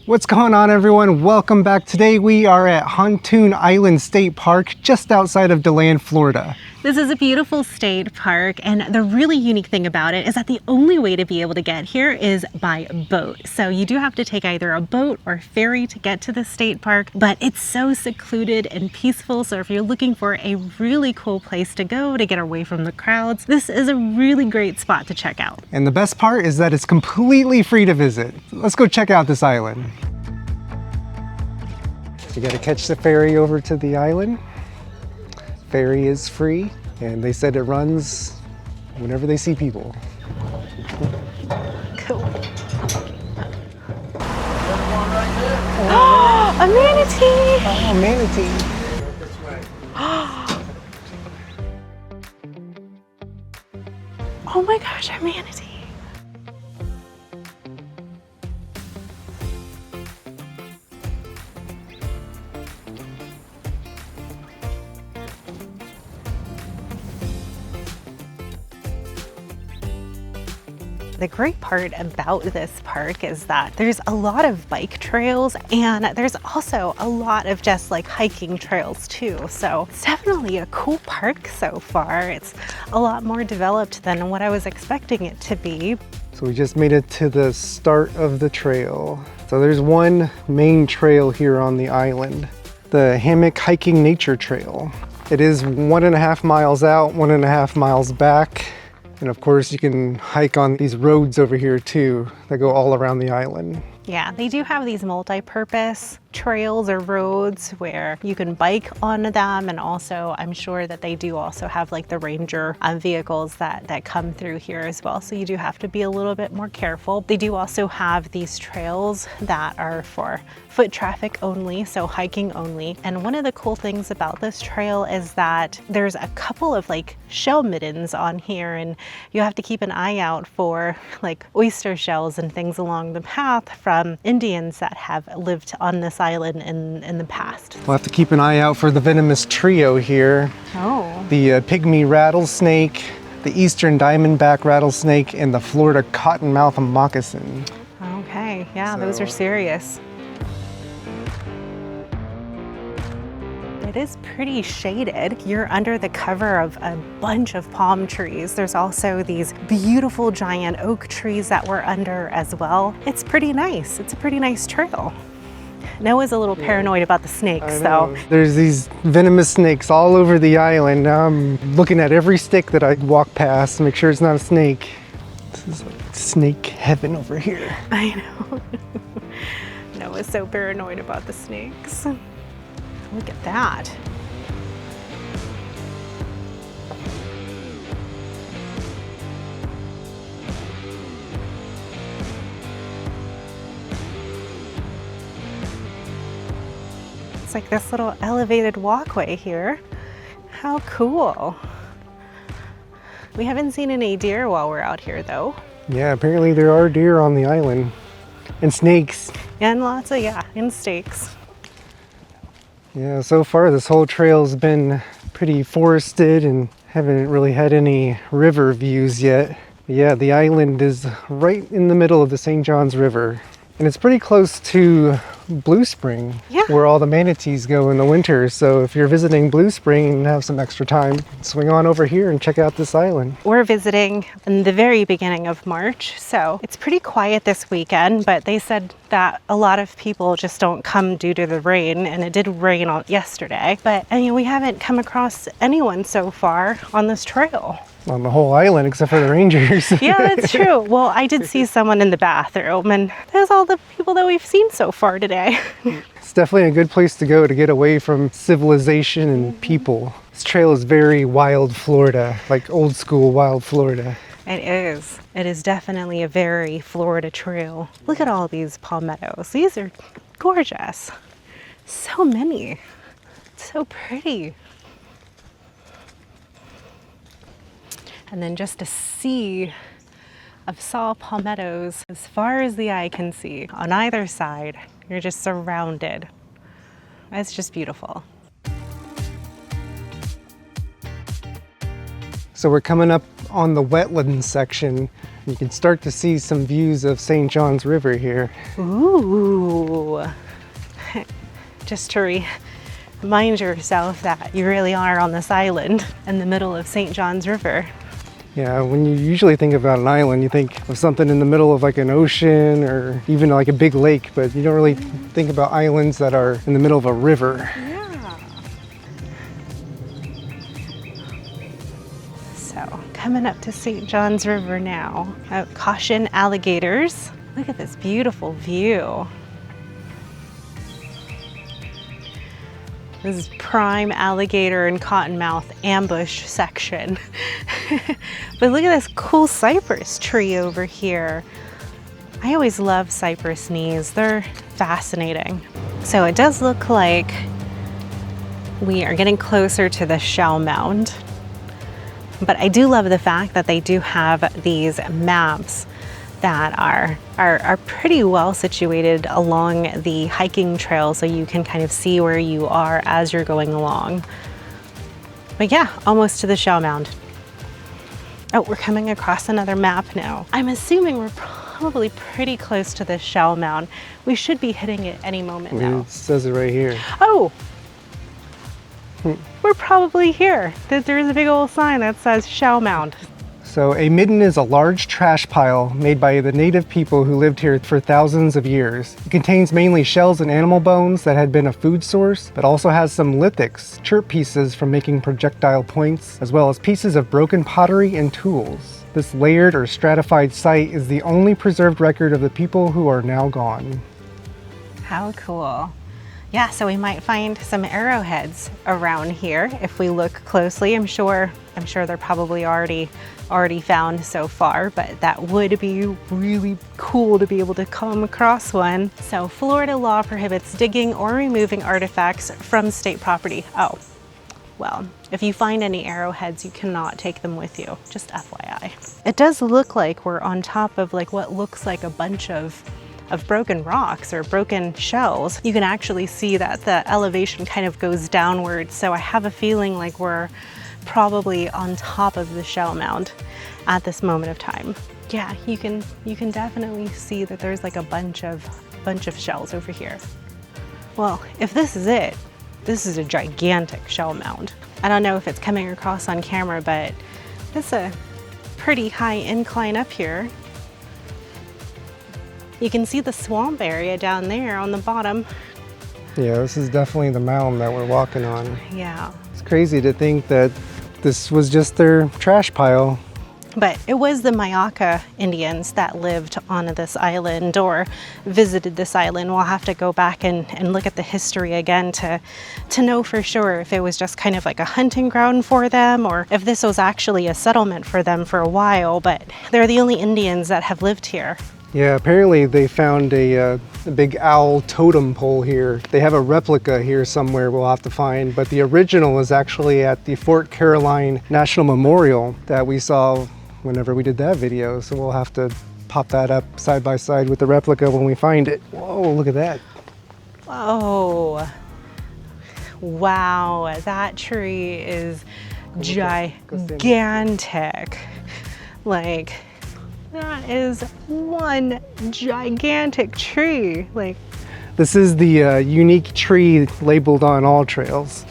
What's going on, everyone? Welcome back. Today we are at Hontoon Island State Park just outside of DeLand, Florida. This is a beautiful state park, and the really unique thing about it is that the only way to be able to get here is by boat. So you do have to take either a boat or ferry to get to the state park, but it's so secluded and peaceful. So if you're looking for a really cool place to go to get away from the crowds, this is a really great spot to check out. And the best part is that it's completely free to visit. Let's go check out this island. You gotta catch the ferry over to the island. Ferry is free, and they said it runs whenever they see people. Cool. Oh, a manatee! Oh, manatee. Oh my gosh, a manatee. The great part about this park is that there's a lot of bike trails, and there's also a lot of just like hiking trails too. So it's definitely a cool park so far. It's a lot more developed than what I was expecting it to be. So we just made it to the start of the trail. So there's one main trail here on the island, the Hammock Hiking Nature Trail. It is 1.5 miles out, 1.5 miles back. And of course you can hike on these roads over here too that go all around the island. Yeah, they do have these multi-purpose trails or roads where you can bike on them, and also I'm sure that they do also have like the ranger vehicles that come through here as well, so you do have to be a little bit more careful. They do also have these trails that are for foot traffic only, so hiking only. And one of the cool things about this trail is that there's a couple of like shell middens on here, and you have to keep an eye out for like oyster shells and things along the path from Indians that have lived on this island in the past. We'll have to keep an eye out for the venomous trio here. Oh. The pygmy rattlesnake, the eastern diamondback rattlesnake, and the Florida cottonmouth moccasin. Okay, yeah, those are serious. It is pretty shaded. You're under the cover of a bunch of palm trees. There's also these beautiful giant oak trees that we're under as well. It's pretty nice. It's a pretty nice trail. Noah's a little paranoid about the snakes, though. There's these venomous snakes all over the island. Now I'm looking at every stick that I walk past to make sure it's not a snake. This is like snake heaven over here. I know. Noah's so paranoid about the snakes. Look at that. It's like this little elevated walkway here. How cool. We haven't seen any deer while we're out here though. Yeah, apparently there are deer on the island. And snakes. And lots of, and snakes. Yeah, so far this whole trail's been pretty forested and haven't really had any river views yet. But yeah, the island is right in the middle of the St. Johns River. And it's pretty close to Blue Spring, where all the manatees go in the winter. So if you're visiting Blue Spring and have some extra time, swing on over here and check out this island. We're visiting in the very beginning of March, so it's pretty quiet this weekend, but they said that a lot of people just don't come due to the rain, and it did rain yesterday. But I mean, we haven't come across anyone so far on this trail. On the whole island, except for the rangers. Yeah, that's true. Well, I did see someone in the bathroom, and that's all the people that we've seen so far today. It's definitely a good place to go to get away from civilization and people. This trail is very wild Florida, like old school wild Florida. It is. It is definitely a very Florida trail. Look at all these palmettos. These are gorgeous. So many. So pretty. And then just a sea of saw palmettos as far as the eye can see. On either side, you're just surrounded. It's just beautiful. So we're coming up on the wetlands section. You can start to see some views of St. John's River here. Ooh. Just to remind yourself that you really are on this island in the middle of St. John's River. Yeah, when you usually think about an island, you think of something in the middle of like an ocean or even like a big lake, but you don't really think about islands that are in the middle of a river. Yeah. So, coming up to St. John's River now. Caution alligators. Look at this beautiful view. This is prime alligator and cottonmouth ambush section. But look at this cool cypress tree over here. I always love cypress knees. They're fascinating. So it does look like we are getting closer to the shell mound. But I do love the fact that they do have these maps that are pretty well situated along the hiking trail, so you can kind of see where you are as you're going along. But yeah, almost to the shell mound. Oh, we're coming across another map now. I'm assuming we're probably pretty close to the shell mound. We should be hitting it any moment now. It says it right here. Oh, we're probably here. There's a big old sign that says shell mound. So a midden is a large trash pile made by the native people who lived here for thousands of years. It contains mainly shells and animal bones that had been a food source, but also has some lithics, chirp pieces from making projectile points, as well as pieces of broken pottery and tools. This layered or stratified site is the only preserved record of the people who are now gone. How cool. Yeah, so we might find some arrowheads around here if we look closely. I'm sure they're probably already found so far, but that would be really cool to be able to come across one. So Florida law prohibits digging or removing artifacts from state property. Oh, well, if you find any arrowheads, you cannot take them with you, just FYI. It does look like we're on top of like what looks like a bunch of broken rocks or broken shells. You can actually see that the elevation kind of goes downward, so I have a feeling like we're probably on top of the shell mound at this moment of time. Yeah, you can definitely see that there's like a bunch of shells over here. Well, if this is it, this is a gigantic shell mound. I don't know if it's coming across on camera, but it's a pretty high incline up here. You can see the swamp area down there on the bottom. Yeah, this is definitely the mound that we're walking on. Yeah. It's crazy to think that this was just their trash pile. But it was the Mayaka Indians that lived on this island or visited this island. We'll have to go back and look at the history again to know for sure if it was just kind of like a hunting ground for them or if this was actually a settlement for them for a while. But they're the only Indians that have lived here. Yeah, apparently they found a big owl totem pole here. They have a replica here somewhere we'll have to find, but the original is actually at the Fort Caroline National Memorial that we saw whenever we did that video. So we'll have to pop that up side by side with the replica when we find it. Whoa, look at that. Whoa. Wow, that tree is gigantic. Like, that is one gigantic tree. Like, this is the unique tree labeled on all trails.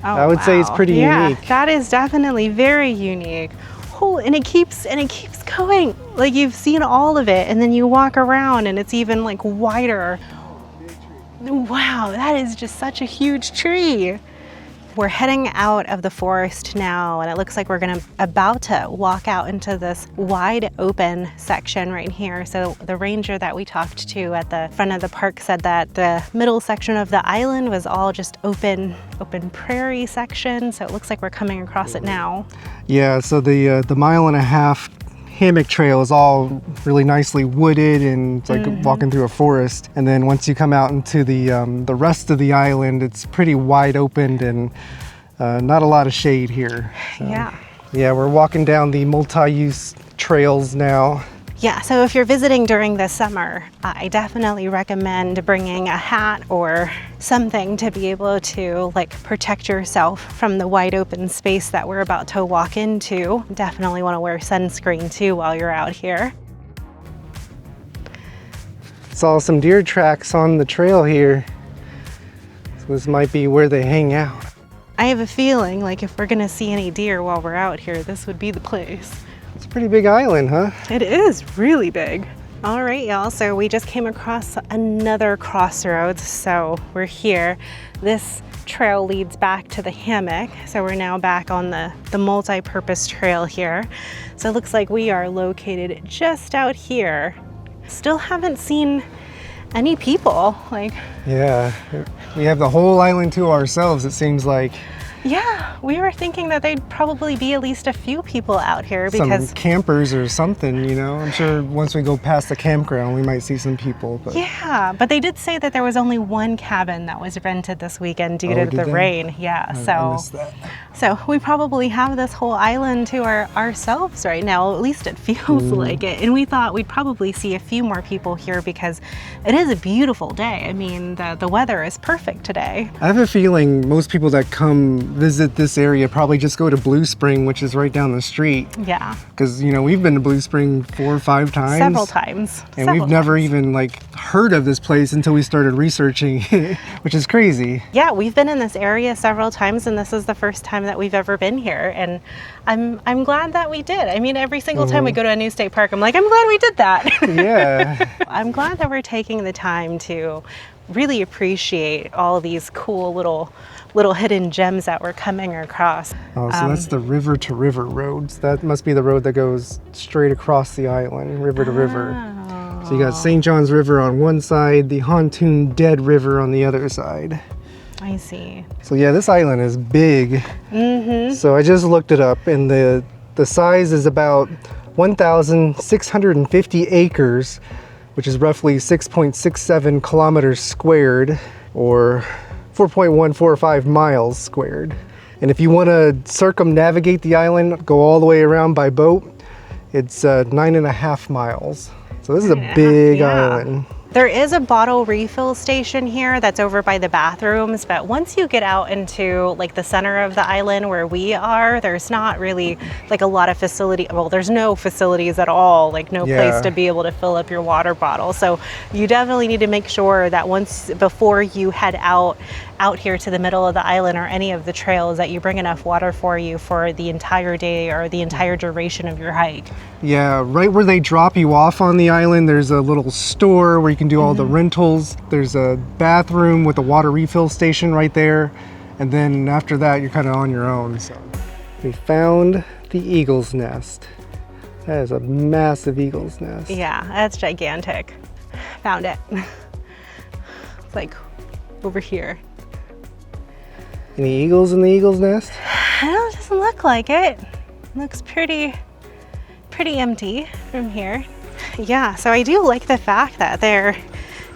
oh, I would say it's pretty unique. That is definitely very unique. Oh, and it keeps going. Like, you've seen all of it, and then you walk around, and it's even like wider. Wow, that is just such a huge tree. We're heading out of the forest now, and it looks like we're about to walk out into this wide open section right here. So the ranger that we talked to at the front of the park said that the middle section of the island was all just open prairie section. So it looks like we're coming across it now. Yeah, so the 1.5 mile hammock trail is all really nicely wooded and it's like walking through a forest. And then once you come out into the rest of the island, it's pretty wide open and not a lot of shade here. So, Yeah. Yeah, we're walking down the multi-use trails now. Yeah, so if you're visiting during the summer, I definitely recommend bringing a hat or something to be able to like protect yourself from the wide open space that we're about to walk into. Definitely want to wear sunscreen too while you're out here. Saw some deer tracks on the trail here. So this might be where they hang out. I have a feeling like if we're gonna see any deer while we're out here, this would be the place. It's a pretty big island, huh? It is really big. All right, y'all, so we just came across another crossroads. So we're here. This trail leads back to the hammock. So we're now back on the multi-purpose trail here. So it looks like we are located just out here. Still haven't seen any people. Yeah, we have the whole island to ourselves, it seems like. Yeah, we were thinking that there'd probably be at least a few people out here because some campers or something, you know. I'm sure once we go past the campground, we might see some people. But yeah, but they did say that there was only one cabin that was rented this weekend due to the rain. Yeah, I missed that. So we probably have this whole island to ourselves right now. At least it feels like it. And we thought we'd probably see a few more people here because it is a beautiful day. I mean, the weather is perfect today. I have a feeling most people that come visit this area probably just go to Blue Spring, which is right down the street. Yeah. Because, you know, we've been to Blue Spring 4 or 5 times. Several times. And we've never even like heard of this place until we started researching, which is crazy. Yeah, we've been in this area several times and this is the first time that we've ever been here. And I'm glad that we did. I mean, every single time we go to a new state park, I'm like, I'm glad we did that. Yeah. I'm glad that we're taking the time to really appreciate all these cool little hidden gems that we're coming across. Oh, so that's the river to river roads. That must be the road that goes straight across the island, river to river. So you got St. John's River on one side, the Hontoon Dead River on the other side. I see. So yeah, this island is big. So I just looked it up, and the size is about 1,650 acres, which is roughly 6.67 kilometers squared, or 4.145 miles squared. And if you want to circumnavigate the island, go all the way around by boat, it's 9.5 miles. So this is a big island. There is a bottle refill station here that's over by the bathrooms, but once you get out into like the center of the island where we are, there's not really like a lot of facility. Well, there's no facilities at all, like no place to be able to fill up your water bottle. So you definitely need to make sure that before you head out here to the middle of the island or any of the trails, that you bring enough water for you for the entire day or the entire duration of your hike. Yeah, right where they drop you off on the island, there's a little store where you can do all the rentals. There's a bathroom with a water refill station right there. And then after that, you're kind of on your own. So we found the eagle's nest. That is a massive eagle's nest. Yeah, that's gigantic. Found it. It's like over here. Any eagles in the eagle's nest? It doesn't look like it. Looks pretty empty from here. Yeah, so I do like the fact that there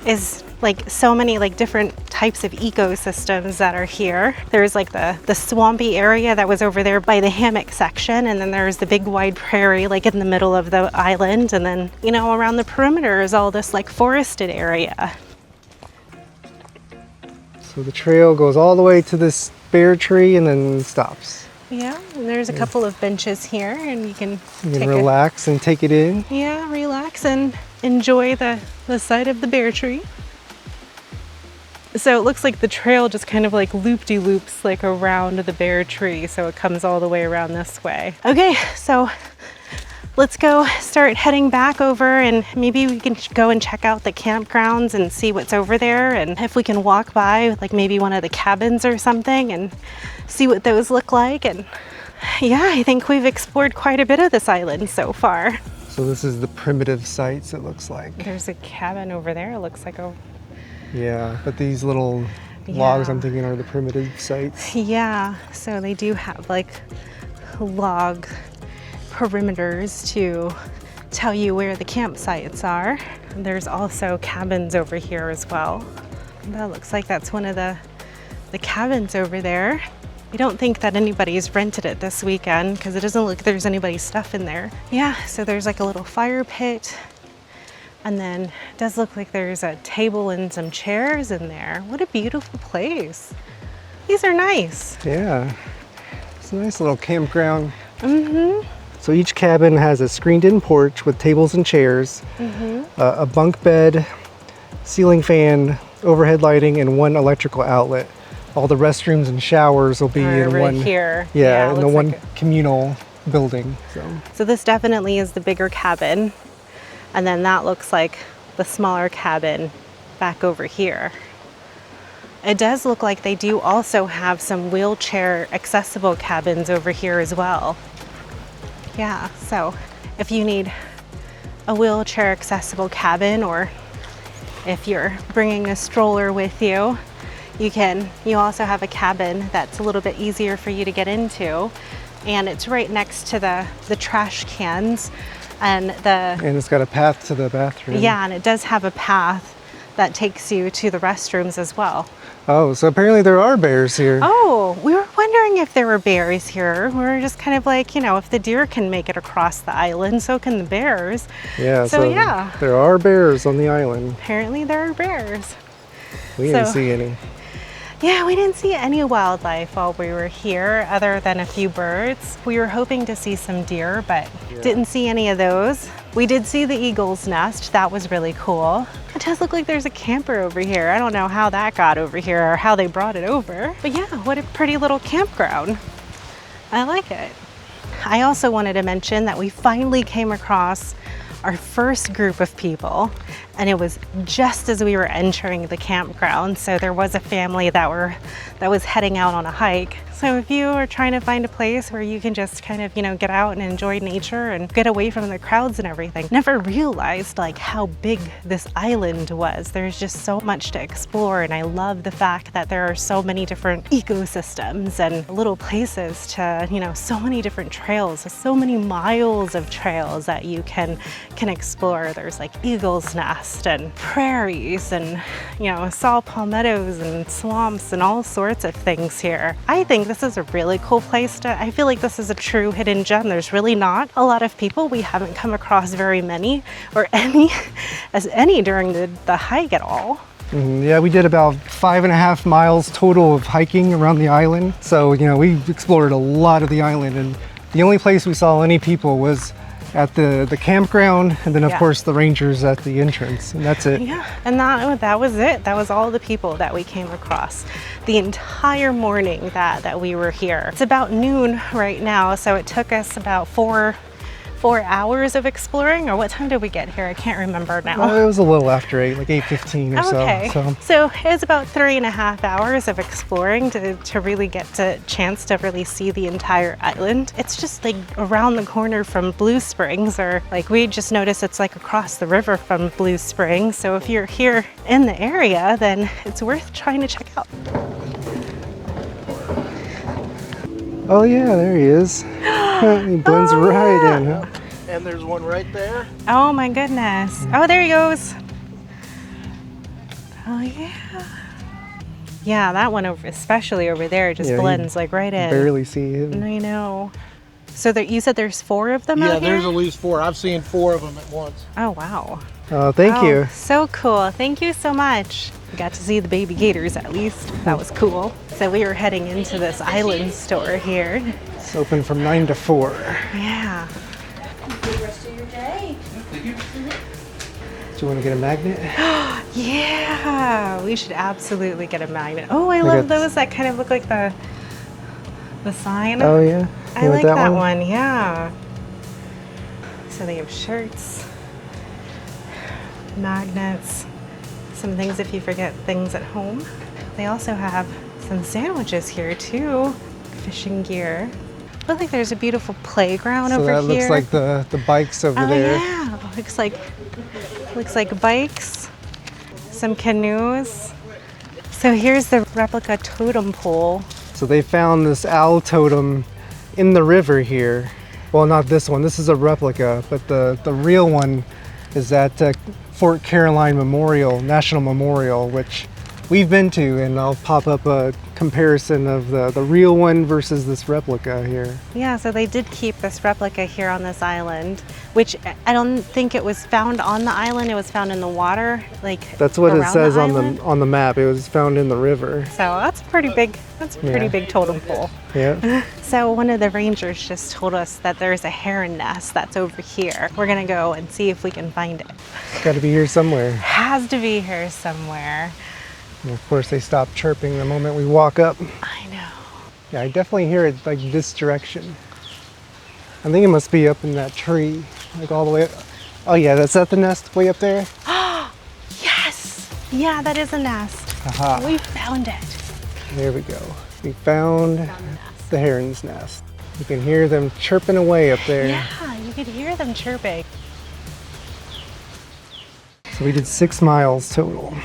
is like so many like different types of ecosystems that are here. There's like the swampy area that was over there by the hammock section, and then there's the big wide prairie like in the middle of the island, and then, you know, around the perimeter is all this like forested area. So the trail goes all the way to this bear tree and then stops. Yeah, and there's a couple of benches here, and you can relax and take it in. Yeah, relax and enjoy the sight of the bear tree. So it looks like the trail just kind of like loop-de-loops like around the bear tree, so it comes all the way around this way. Okay, so let's go start heading back over, and maybe we can go and check out the campgrounds and see what's over there, and if we can walk by like maybe one of the cabins or something and see what those look like. And yeah, I think we've explored quite a bit of this island so far. So this is the primitive sites, it looks like. There's a cabin over there, it looks like a... Yeah, but these little logs I'm thinking are the primitive sites. Yeah, so they do have like log perimeters to tell you where the campsites are. There's also cabins over here as well. That looks like that's one of the cabins over there. I don't think that anybody's rented it this weekend because it doesn't look like there's anybody's stuff in there. Yeah, so there's like a little fire pit. And then it does look like there's a table and some chairs in there. What a beautiful place. These are nice. Yeah, it's a nice little campground. Mm-hmm. So each cabin has a screened-in porch with tables and chairs, a bunk bed, ceiling fan, overhead lighting, and one electrical outlet. All the restrooms and showers will be in right one here. Yeah, it in the looks one like communal building. So this definitely is the bigger cabin. And then that looks like the smaller cabin back over here. It does look like they do also have some wheelchair accessible cabins over here as well. Yeah, so if you need a wheelchair accessible cabin, or if you're bringing a stroller with you, you also have a cabin that's a little bit easier for you to get into. And it's right next to the trash cans and it's got a path to the bathroom. Yeah, and it does have a path that takes you to the restrooms as well. Oh, so apparently there are bears here. Oh, we were wondering if there were bears here. We were just kind of like, if the deer can make it across the island, so can the bears. Yeah, so yeah. There are bears on the island. Apparently there are bears. We didn't see any. Yeah, we didn't see any wildlife while we were here other than a few birds. We were hoping to see some deer, but didn't see any of those. We did see the eagle's nest. That was really cool. It does look like there's a camper over here. I don't know how that got over here or how they brought it over. But yeah, what a pretty little campground. I like it. I also wanted to mention that we finally came across our first group of people, and it was just as we were entering the campground. So there was a family that was heading out on a hike. So if you are trying to find a place where you can just kind of, get out and enjoy nature and get away from the crowds and everything, never realized like how big this island was. There's just so much to explore, and I love the fact that there are so many different ecosystems and little places to, so many different trails, so many miles of trails that you can explore. There's like Eagle's Nest and prairies and, saw palmettos and swamps and all sorts of things here. I think this is a really cool place I feel like this is a true hidden gem. There's really not a lot of people. We haven't come across very many or any during the hike at all. Yeah, we did about 5.5 miles total of hiking around the island. So, we explored a lot of the island, and the only place we saw any people was at the campground, and then of course the rangers at the entrance, and that's it. Yeah, and that was it. That was all the people that we came across the entire morning that we were here. It's about noon right now, so it took us about 4 hours of exploring. Or what time did we get here? I can't remember now. Well, it was a little after 8, like 8:15 or so. So it was about 3.5 hours of exploring to really get a chance to really see the entire island. It's just like around the corner from Blue Springs, or like we just noticed it's like across the river from Blue Springs. So if you're here in the area, then it's worth trying to check out. Oh yeah, there he is. He blends right in. Huh? And there's one right there. Oh my goodness. Oh, there he goes. Oh yeah. Yeah, that one especially over there just blends like right in. Barely see him. I know. So you said there's 4 of them out here? Yeah, there's at least 4. I've seen 4 of them at once. Oh wow. Oh, thank you. So cool. Thank you so much. We got to see the baby gators at least. That was cool. So we were heading into this island store here. It's open from 9 to 4. Yeah. Good rest of your day. Do you want to get a magnet? Yeah, we should absolutely get a magnet. Oh, I love those that kind of look like the sign. Oh yeah. I like that one, yeah. So they have shirts, magnets, some things if you forget things at home. They also have some sandwiches here too, fishing gear. Looks like there's a beautiful playground over here. So that looks like the bikes over there. Yeah, looks like bikes, some canoes. So here's the replica totem pole. So they found this owl totem in the river here. Well, not this one. This is a replica, but the real one is at Fort Caroline National Memorial, which we've been to, and I'll pop up a comparison of the real one versus this replica here. Yeah, so they did keep this replica here on this island, which I don't think it was found on the island. It was found in the water, like That's what it around says the on island. the map. It was found in the river. So that's pretty big. That's a pretty Yeah. big totem pole. Yeah. So one of the rangers just told us that there's a heron nest that's over here. We're gonna go and see if we can find it. It's got to be here somewhere. Has to be here somewhere. And of course, they stop chirping the moment we walk up. I know. Yeah, I definitely hear it like this direction. I think it must be up in that tree, like all the way up. Oh yeah, that's at the nest way up there. Yes! Yeah, that is a nest. Aha. We found it. There we go. We found the heron's nest. You can hear them chirping away up there. Yeah, you could hear them chirping. So we did 6 miles total.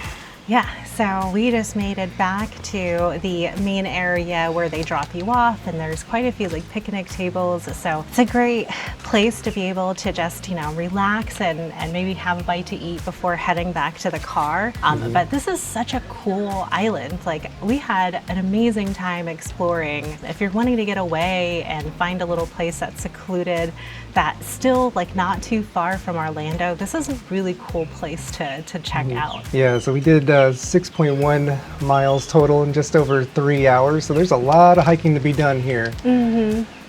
Yeah, so we just made it back to the main area where they drop you off, and there's quite a few like picnic tables. So it's a great place to be able to just, relax and maybe have a bite to eat before heading back to the car. But this is such a cool island. Like, we had an amazing time exploring. If you're wanting to get away and find a little place that's secluded, that's still like not too far from Orlando, this is a really cool place to check out. Yeah, so we did 6.1 miles total in just over 3 hours. So there's a lot of hiking to be done here.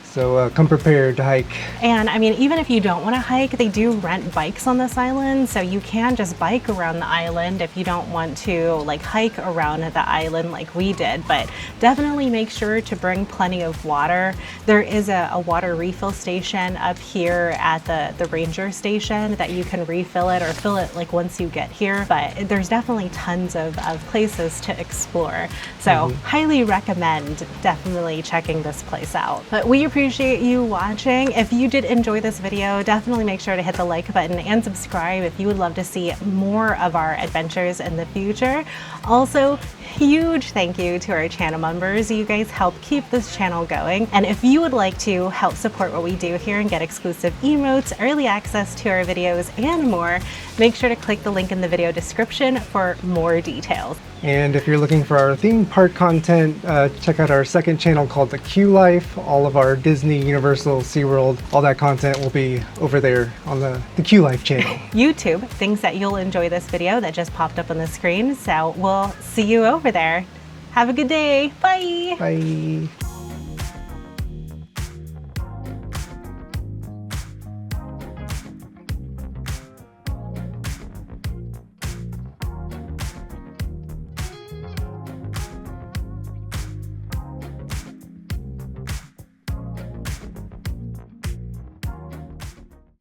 So come prepared to hike. And I mean, even if you don't want to hike, they do rent bikes on this island, so you can just bike around the island if you don't want to like hike around the island like we did. But definitely make sure to bring plenty of water. There is a water refill station up here at the ranger station that you can refill it or fill it like once you get here. But there's definitely tons of places to explore. So highly recommend definitely checking this place out. But we appreciate you watching. If you did enjoy this video, definitely make sure to hit the like button and subscribe if you would love to see more of our adventures in the future. Also, huge thank you to our channel members. You guys help keep this channel going. And if you would like to help support what we do here and get exclusive emotes, early access to our videos, and more, make sure to click the link in the video description for more details. And if you're looking for our theme park content, check out our second channel called The Q Life. All of our Disney, Universal, SeaWorld, all that content will be over there on the Q Life channel. YouTube thinks that you'll enjoy this video that just popped up on the screen, so we'll see you over there. Have a good day. Bye. Bye.